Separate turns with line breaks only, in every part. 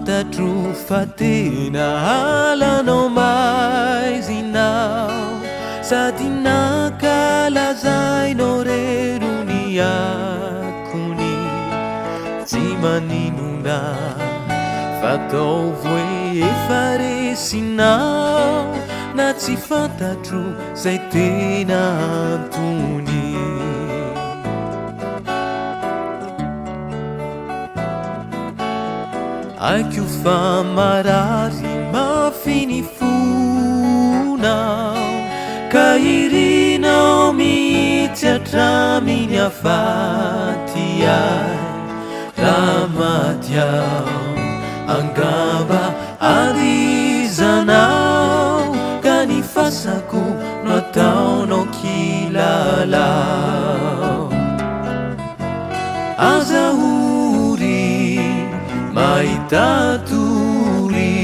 fantatro fa tena halanao mais inao sady nankalazainao rerony akony tsy maninona fataovo hoe efa resinao na tsy fantatro zay tena antony aiko fa marary mafinifonao ka irinao mihitsy atraminy afaty ay raha maty ao angamba arizanao ka ny fasako no ataonao kilalao azahory mahitatory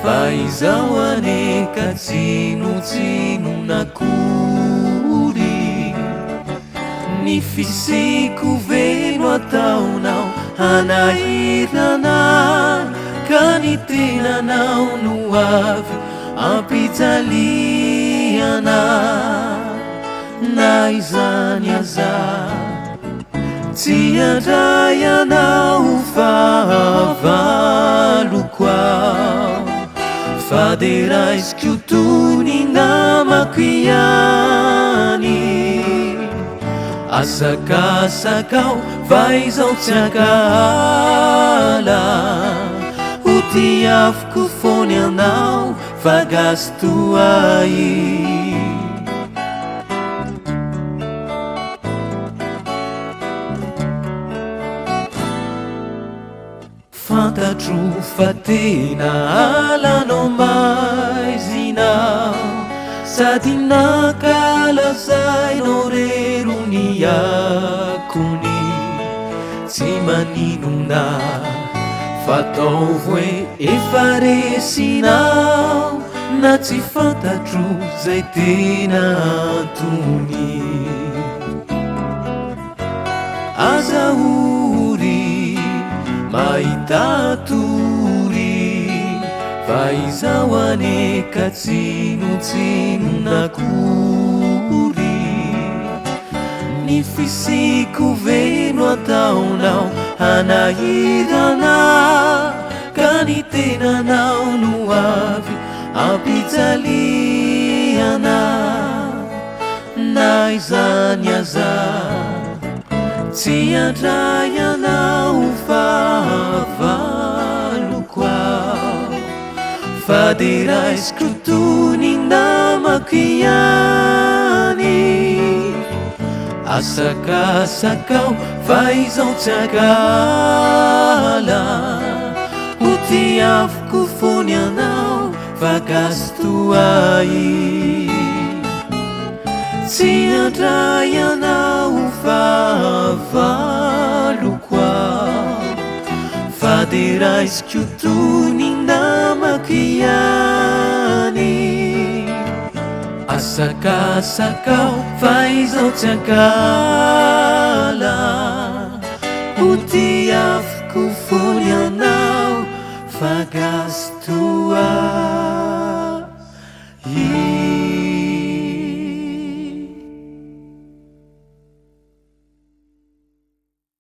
fa izao aneka tsinotsinonakory ny fisiko veno ataonao hanahirana ka ny tenanao no avy ampijaliana na izany aza tsy andray anao fahavaloko ao fa de raisiko tony namako ihany asakasakao fa izao tsy akala ho tiaviko fony anao fa gasto ay fantatro fa tena halanao mais inao sady nankalazainao rerony akony tsy maninona fataovo hoe efa resinao na tsy fantatro zay tena antony azahory mahitatory fa izao aneka tsinotsinonakory ny fisiko veno ataonao hanahirana ka ny tenanao no avy ampijaliana na izany aza tsy andray anao fahavaloko ao fa de raisiko tony namako ihany asakasakao fa izao tsy akala ho tiaviko fony anao fa gasto ay tsy andray anao fahavaloko ao fa de raisiko tony namako ihany asakasakao fa izao tsy akala ho tiaviko fony anao fa gasto ay